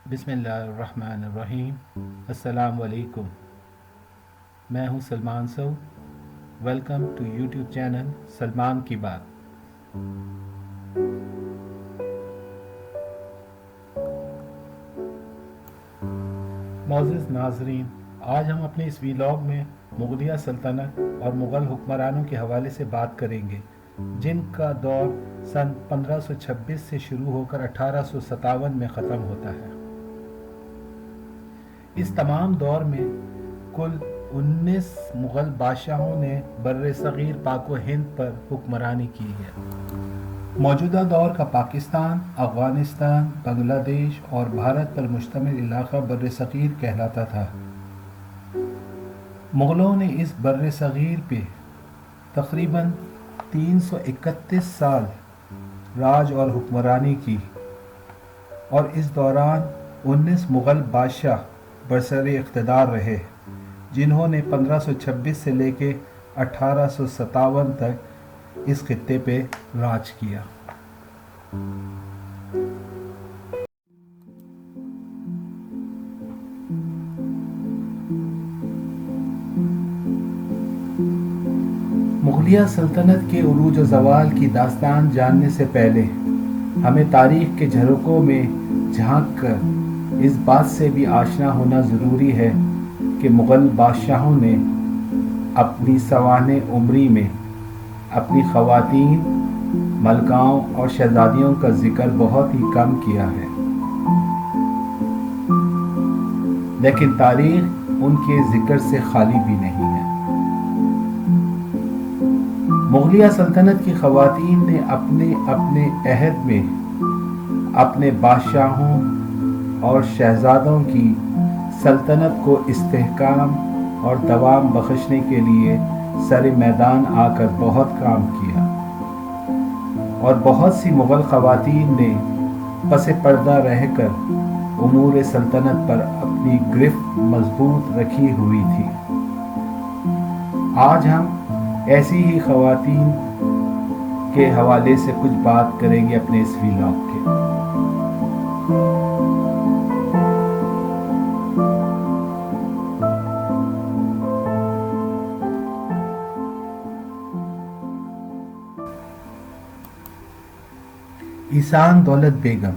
बिस्मिल्लाहिर्रहमानिर्रहीम। अस्सलाम वालेकुम। मैं हूं Salman Saud. Welcome to YouTube channel Salman की बात। मोअज़्ज़िज़ नाज़रीन, आज हम अपने इस वीलॉग में मुग़लिया सल्तनत और मुग़ल हुक्मरानों के हवाले से बात करेंगे, जिनका दौर सन 1526 से शुरू होकर 1857 में ख़त्म होता है। इस तमाम दौर में कुल 19 मुग़ल बादशाहों ने बर्रे सग़ीर पाक व हिंद पर हुक्मरानी की है। मौजूदा दौर का पाकिस्तान, अफ़गानिस्तान, बांग्लादेश और भारत पर मुश्तमिल इलाक़ा बर्रे सग़ीर कहलाता था। मुग़लों ने इस बर्रे सग़ीर पे तक़रीबन 331 साल राज और हुक्मरानी की और इस दौरान 19 मुग़ल बादशाह बरसरे इक़्तिदार रहे, जिन्होंने 1526 से लेकर 1857 तक इस खित्ते पे राज किया। मुग़लिया सल्तनत के उरूज व ज़वाल की दास्तान जानने से पहले हमें तारीख़ के झरोकों में झांक कर इस बात से भी आशना होना ज़रूरी है कि मुग़ल बादशाहों ने अपनी सवाने उम्री में अपनी ख़वातीन, मलकाओं और शहज़ादियों का ज़िक्र बहुत ही कम किया है, लेकिन तारीख़ उनके ज़िक्र से खाली भी नहीं है। मुग़लिया सल्तनत की ख़वातीन ने अपने अपने अहद में अपने बादशाहों और शहज़ादों की सल्तनत को इस्तेहकाम और दवाम बख्शने के लिए सरे मैदान आकर बहुत काम किया और बहुत सी मुग़ल ख़वातीन ने पसे पर्दा रहकर उमूर सल्तनत पर अपनी गिरफ्त मजबूत रखी हुई थी। आज हम ऐसी ही ख़वातीन के हवाले से कुछ बात करेंगे अपने इस वीलॉग के। ईसान दौलत बेगम।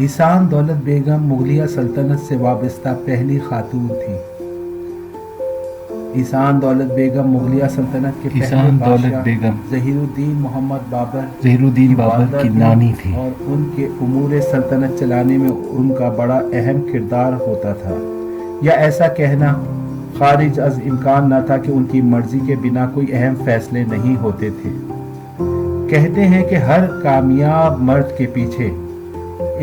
ईसान दौलत बेगम मुग़लिया सल्तनत से वाबस्ता पहली खातून थी। ईसान दौलत बेगम मुग़लिया सल्तनत के पहले बादशाह ज़हीरुद्दीन मोहम्मद बाबर की नानी थी और उनके उमूर सल्तनत चलाने में उनका बड़ा अहम किरदार होता था, या ऐसा कहना खारिज अज़ इम्कान न था कि उनकी मर्ज़ी के बिना कोई अहम फ़ैसले नहीं होते थे। कहते हैं कि हर कामयाब मर्द के पीछे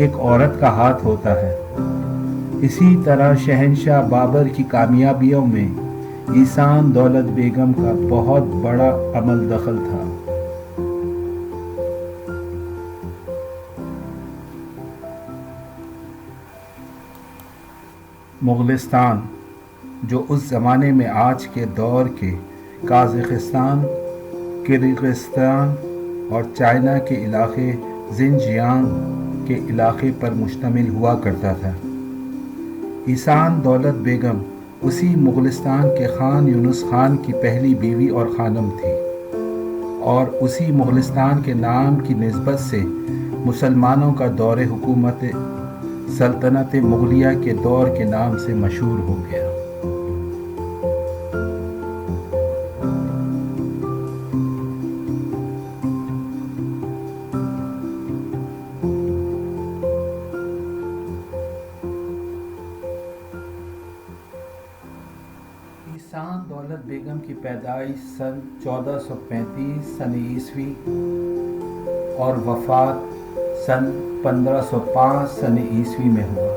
एक औरत का हाथ होता है। इसी तरह शहंशाह बाबर की कामयाबियों में ईसान दौलत बेगम का बहुत बड़ा अमल दखल था। मुग़लिस्तान, जो उस ज़माने में आज के दौर के काज़ाख़िस्तान, किर्गिस्तान और चाइना के इलाक़े ज़िनजियांग के इलाक़े पर मुश्तमिल हुआ करता था। ईसान दौलत बेगम उसी मुग़लिस्तान के ख़ान यूनुस ख़ान की पहली बीवी और ख़ानम थी और उसी मुग़लिस्तान के नाम की निस्बत से मुसलमानों का दौर हुकूमत सल्तनत मुग़लिया के दौर के नाम से मशहूर हो गया। ईसान दौलत बेगम की पैदाइश सन 1435 सन ईस्वी और वफ़ात सन 1505 सन ईस्वी में हुआ।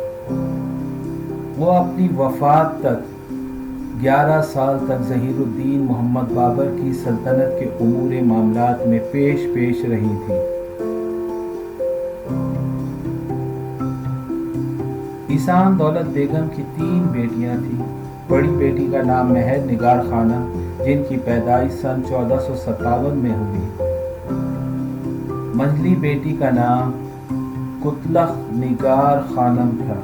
वो अपनी वफ़ात तक 11 साल तक ज़हीरुद्दीन मोहम्मद बाबर की सल्तनत के उमूर मामलात में पेश रही थी। ईसान दौलत बेगम की 3 बेटियां थीं। बड़ी बेटी का नाम महर निगार खानम, जिनकी पैदाइश सन 1457 में हुई, منجلی بیٹی کا نام کتلخ نگار خانم تھا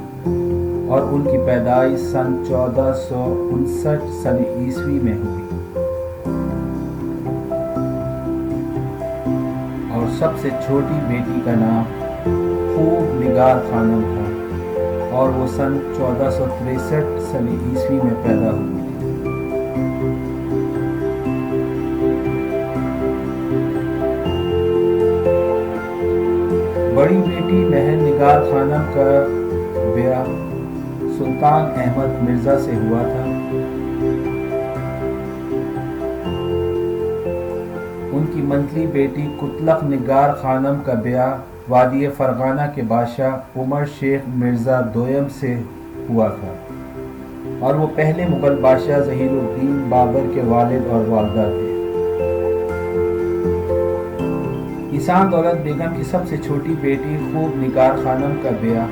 اور ان کی پیدائش سن 1459 عیسوی میں ہوئی، اور سب سے چھوٹی بیٹی کا نام خوب نگار خانم تھا اور وہ سن 1463 عیسوی میں پیدا ہوئی تھی۔ بڑی بیٹی مہر نگار خانم کا بیاہ سلطان احمد مرزا سے ہوا تھا۔ ان کی منجلی بیٹی کتلخ نگار خانم کا بیاہ وادی فرغانہ کے بادشاہ عمر شیخ مرزا دوئم سے ہوا تھا، اور وہ پہلے مغل بادشاہ ظہیر الدین بابر کے والد اور والدہ تھے۔ احسان دولت بیگم کی سب سے چھوٹی بیٹی خوب نگار خانم کا بیاہ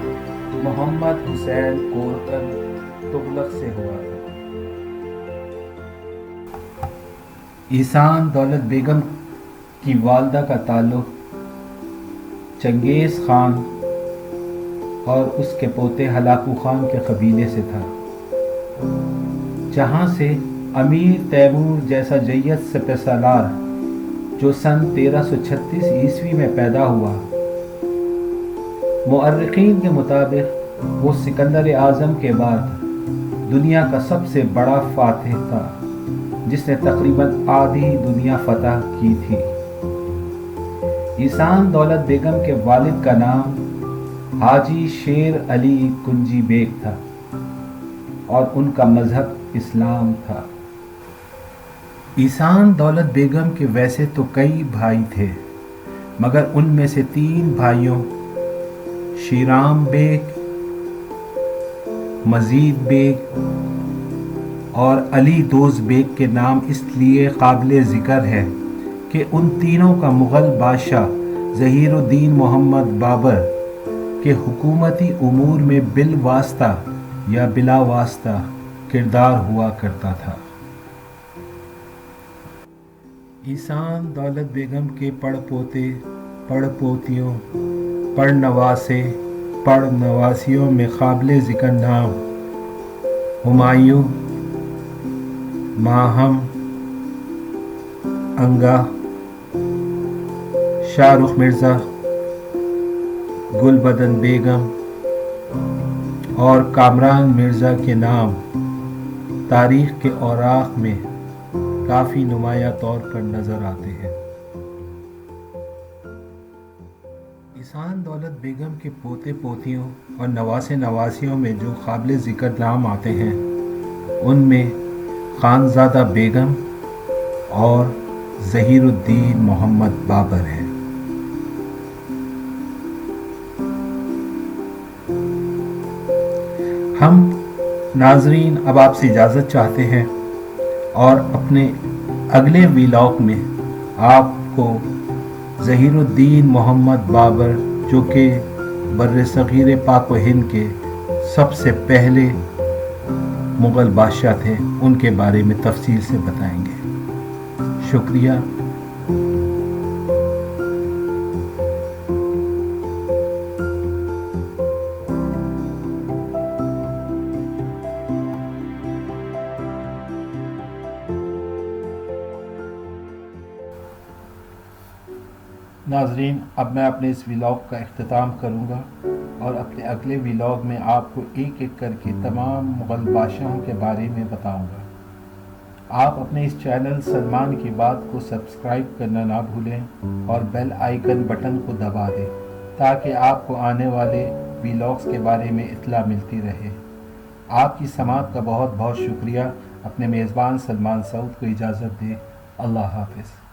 محمد حسین کورکن تغلق سے ہوا تھا۔ احسان دولت بیگم کی والدہ کا تعلق چنگیز خان اور اس کے پوتے ہلاکو خان کے قبیلے سے تھا، جہاں سے امیر تیمور جیسا جیت سپہ سالار جو سن 1336 عیسوی میں پیدا ہوا۔ مؤرخین کے مطابق وہ سکندر اعظم کے بعد دنیا کا سب سے بڑا فاتح تھا، جس نے تقریباً آدھی دنیا فتح کی تھی۔ احسان دولت بیگم کے والد کا نام حاجی شیر علی کنجی بیگ تھا اور ان کا مذہب اسلام تھا۔ احسان دولت بیگم کے ویسے تو کئی بھائی تھے، مگر ان میں سے 3 بھائیوں شیرام بیگ، مزید بیگ اور علی دوز بیگ کے نام اس لیے قابل ذکر ہے کہ ان تینوں کا مغل بادشاہ ظہیر الدین محمد بابر کے حکومتی امور میں بالواسطہ یا بلا واسطہ کردار ہوا کرتا تھا۔ احسان دولت بیگم کے پڑ پوتے، پڑ پوتیوں، پڑ نواسے، پڑ نواسیوں میں قابل ذکر نام ہمایوں، ماہم، انگا، شاہ رخ مرزا، گل بدن بیگم اور کامران مرزا کے نام تاریخ کے اوراق میں کافی نمایاں طور پر نظر آتے ہیں۔ احسان دولت بیگم کے پوتے پوتیوں اور نواسے نواسیوں میں جو قابل ذکر نام آتے ہیں، ان میں خانزادہ بیگم اور ظہیر الدین محمد بابر ہیں۔ ہم ناظرین اب آپ سے اجازت چاہتے ہیں اور اپنے اگلے ویلاگ میں آپ کو ظہیر الدین محمد بابر، جو کہ بر صغیر پاک و ہند کے سب سے پہلے مغل بادشاہ تھے، ان کے بارے میں تفصیل سے بتائیں گے۔ شکریہ۔ ناظرین، اب میں اپنے اس ویلاگ کا اختتام کروں گا اور اپنے اگلے ویلاگ میں آپ کو ایک ایک کر کے تمام مغل بادشاہوں کے بارے میں بتاؤں گا۔ آپ اپنے اس چینل سلمان کی بات کو سبسکرائب کرنا نہ بھولیں اور بیل آئیکن بٹن کو دبا دیں تاکہ آپ کو آنے والے ویلاگز کے بارے میں اطلاع ملتی رہے۔ آپ کی سماعت کا بہت بہت شکریہ۔ اپنے میزبان سلمان سعود کو اجازت دیں۔ اللہ حافظ۔